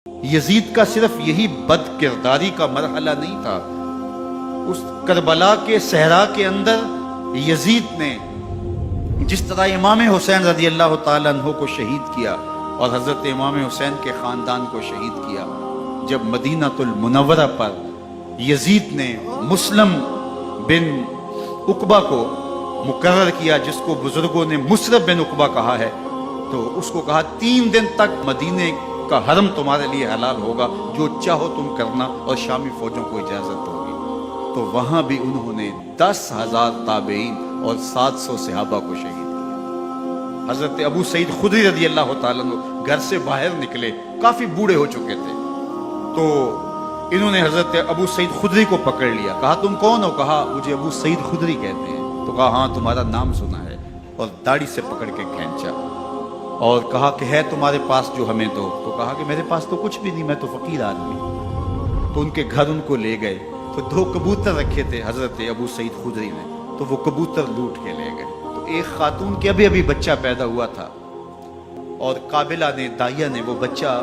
یزید کا صرف یہی بد کرداری کا مرحلہ نہیں تھا، اس کربلا کے صحرا کے اندر یزید نے جس طرح امام حسین رضی اللہ تعالیٰ عنہ کو شہید کیا اور حضرت امام حسین کے خاندان کو شہید کیا، جب مدینہ المنورہ پر یزید نے مسلم بن عقبہ کو مقرر کیا، جس کو بزرگوں نے مصرف بن عقبہ کہا ہے، تو اس کو کہا 3 دن تک مدینے کا حرم تمہارے لیے حلال ہوگا، جو چاہو تم کرنا، اور شامی فوجوں کو اجازت ہوگی۔ تو وہاں بھی انہوں نے 10,000 تابعین اور 700 صحابہ کو شہید کیا۔ حضرت ابو سعید خدری رضی اللہ تعالیٰ عنہ گھر سے باہر نکلے، کافی بوڑھے ہو چکے تھے، تو انہوں نے حضرت ابو سعید خدری کو پکڑ لیا، کہا تم کون ہو؟ کہا مجھے ابو سعید خدری کہتے ہیں۔ تو کہا ہاں تمہارا نام سنا ہے، اور داڑھی سے پکڑ کے کھینچا اور کہا کہ ہے تمہارے پاس جو ہمیں دو؟ تو کہا کہ میرے پاس تو کچھ بھی نہیں، میں تو فقیر آدمی۔ تو ان کے گھر ان کو لے گئے، تو 2 کبوتر رکھے تھے حضرت ابو سعید خدری نے، تو وہ کبوتر لوٹ کے لے گئے۔ تو ایک خاتون کے ابھی بچہ پیدا ہوا تھا، اور قابلہ نے، دائیا نے، وہ بچہ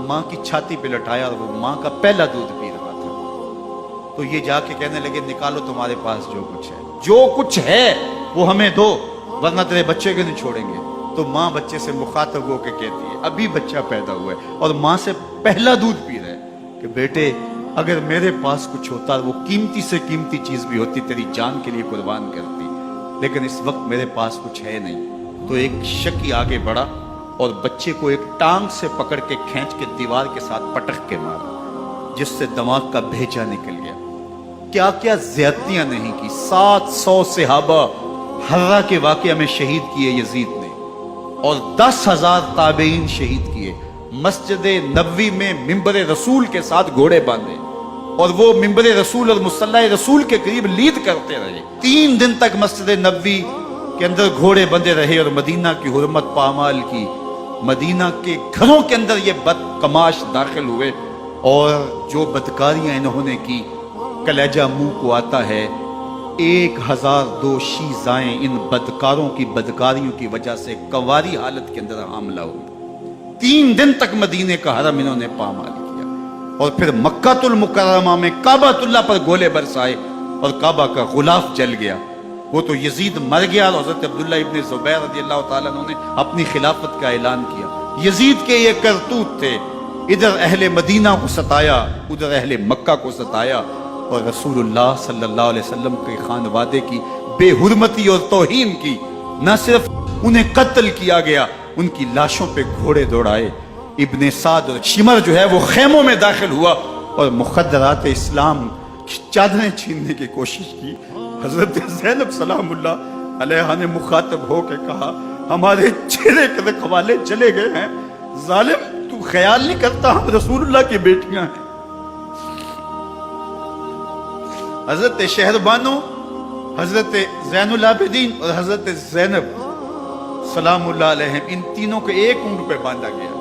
ماں کی چھاتی پہ لٹایا، اور وہ ماں کا پہلا دودھ پی رہا تھا۔ تو یہ جا کے کہنے لگے نکالو تمہارے پاس جو کچھ ہے، جو کچھ ہے وہ ہمیں دو، ورنہ تیرے بچے کو نہیں چھوڑیں گے۔ تو ماں بچے سے مخاطب ہو کے کہتی ہے، ابھی بچہ پیدا ہوا ہے اور ماں سے پہلا دودھ پی رہا ہے، کہ بیٹے اگر میرے پاس کچھ ہوتا، وہ قیمتی سے قیمتی چیز بھی ہوتی، تیری جان کے لیے قربان کرتی، لیکن اس وقت میرے پاس کچھ ہے نہیں۔ تو ایک شکی آگے بڑھا اور بچے کو ایک ٹانگ سے پکڑ کے کھینچ کے دیوار کے ساتھ پٹک کے مارا، جس سے دماغ کا بھیجا نکل گیا۔ کیا کیا زیادتیاں نہیں کی۔ 700 صحابہ حرہ کے واقعہ میں شہید کیے یزید نے، اور 10,000 تابعین شہید کیے۔ مسجد نبوی میں ممبر رسول کے ساتھ گھوڑے باندھے، اور وہ ممبر رسول اور مصلی رسول کے قریب لید کرتے رہے۔ 3 دن تک مسجد نبوی کے اندر گھوڑے بندھے رہے، اور مدینہ کی حرمت پامال کی۔ مدینہ کے گھروں کے اندر یہ بد کماش داخل ہوئے، اور جو بدکاریاں انہوں نے کی، کلیجہ منہ کو آتا ہے۔ 1002 شیزائیں ان بدکاروں کی بدکاریوں کی وجہ سے کنواری حالت کے اندر حاملہ ہوئی۔ 3 دن تک مدینے کا حرم انہوں نے پامال کیا، اور پھر مکہ المکرمہ میں کعبہ اللہ پر گولے برسائے، اور کعبہ کا غلاف جل گیا۔ وہ تو یزید مر گیا، اور حضرت عبداللہ ابن زبیر رضی اللہ تعالیٰ عنہ نے اپنی خلافت کا اعلان کیا۔ یزید کے یہ کرتوت تھے، ادھر اہل مدینہ کو ستایا، ادھر اہل مکہ کو ستایا، اور رسول اللہ صلی اللہ علیہ وسلم کے خانوادے کی بے حرمتی اور توہین کی۔ نہ صرف انہیں قتل کیا گیا، ان کی لاشوں پہ گھوڑے دوڑائے۔ ابن سعد اور شمر جو ہے وہ خیموں میں داخل ہوا، اور مخدرات اسلام کی چادریں چھیننے کی کوشش کی۔ حضرت زینب سلام اللہ علیہ نے مخاطب ہو کے کہا ہمارے چہرے کے رکھوالے چلے گئے ہیں، ظالم تو خیال نہیں کرتا ہم رسول اللہ کی بیٹیاں ہیں۔ حضرت شہربانو، حضرت زین العابدین اور حضرت زینب سلام اللہ علیہ، ان تینوں کو ایک اونٹ پہ باندھا گیا،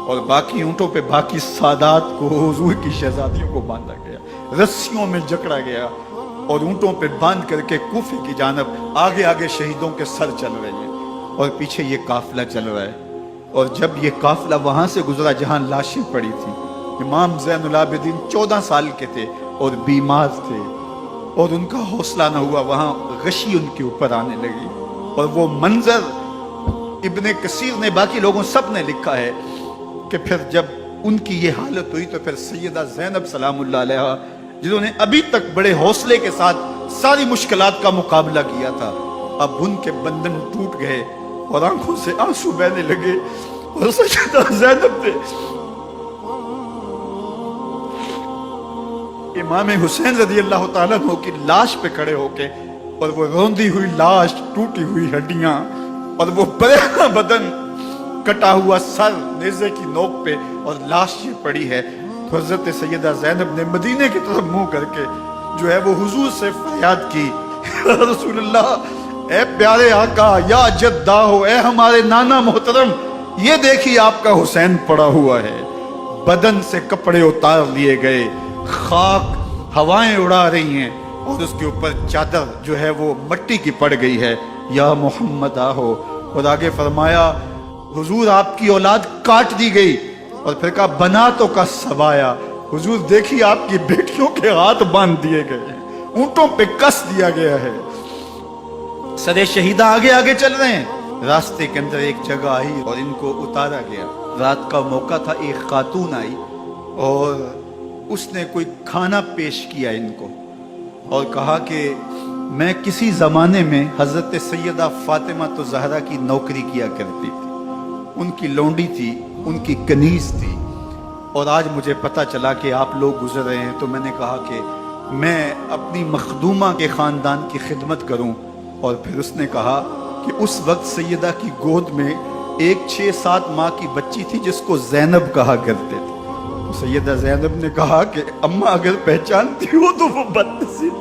اور باقی اونٹوں پہ باقی سادات کو، حضور کی شہزادیوں کو باندھا گیا، رسیوں میں جکڑا گیا، اور اونٹوں پہ باندھ کر کے کوفے کی جانب آگے آگے شہیدوں کے سر چل رہے ہیں، اور پیچھے یہ قافلہ چل رہا ہے۔ اور جب یہ قافلہ وہاں سے گزرا جہاں لاشیں پڑی تھیں، امام زین العابدین 14 سال کے تھے اور بیمار تھے، اور ان کا حوصلہ نہ ہوا، وہاں غشی ان کے اوپر آنے لگی، اور وہ منظر ابن کثیر نے، باقی لوگوں سب نے لکھا ہے کہ پھر جب ان کی یہ حالت ہوئی، تو پھر سیدہ زینب سلام اللہ علیہ، جنہوں نے ابھی تک بڑے حوصلے کے ساتھ ساری مشکلات کا مقابلہ کیا تھا، اب ان کے بندن ٹوٹ گئے اور آنکھوں سے آنسو بہنے لگے، اور سیدہ زینب نے امام حسین رضی اللہ تعالیٰ عنہ کی لاش پہ کھڑے ہو کے، اور وہ روندی ہوئی لاش، ٹوٹی ہوئی ہڈیاں، اور وہ برینا بدن، کٹا ہوا سر نیزے کی نوک پہ، اور لاش یہ پڑی ہے، تو حضرت سیدہ زینب نے مدینے کی طرف منہ کر کے جو ہے وہ حضور سے فریاد کی، رسول اللہ، اے پیارے آقا، یا جدہ ہو، اے ہمارے نانا محترم، یہ دیکھیے آپ کا حسین پڑا ہوا ہے۔ بدن سے کپڑے اتار لیے گئے، خاک ہوائیں اڑا رہی ہیں، اور اس کے اوپر چادر جو ہے وہ مٹی کی پڑ گئی ہے، یا محمد آہو۔ اور آگے فرمایا حضور آپ کی اولاد کاٹ دی گئی، اور پھر کہا بناتوں کا سبایا، حضور دیکھیے آپ کی بیٹیوں کے ہاتھ باندھ دیے گئے ہیں، اونٹوں پہ کس دیا گیا ہے، سرے شہیدہ آگے آگے چل رہے ہیں۔ راستے کے اندر ایک جگہ آئی اور ان کو اتارا گیا، رات کا موقع تھا، ایک خاتون آئی اور اس نے کوئی کھانا پیش کیا ان کو اور کہا کہ میں کسی زمانے میں حضرت سیدہ فاطمہ تو زہرا کی نوکری کیا کرتی تھی، ان کی لونڈی تھی، ان کی کنیز تھی، اور آج مجھے پتہ چلا کہ آپ لوگ گزر رہے ہیں، تو میں نے کہا کہ میں اپنی مخدومہ کے خاندان کی خدمت کروں۔ اور پھر اس نے کہا کہ اس وقت سیدہ کی گود میں ایک 6-7 ماہ کی بچی تھی جس کو زینب کہا کرتے تھے۔ سیدہ زینب نے کہا کہ اماں اگر پہچانتی ہو تو وہ بدنصیب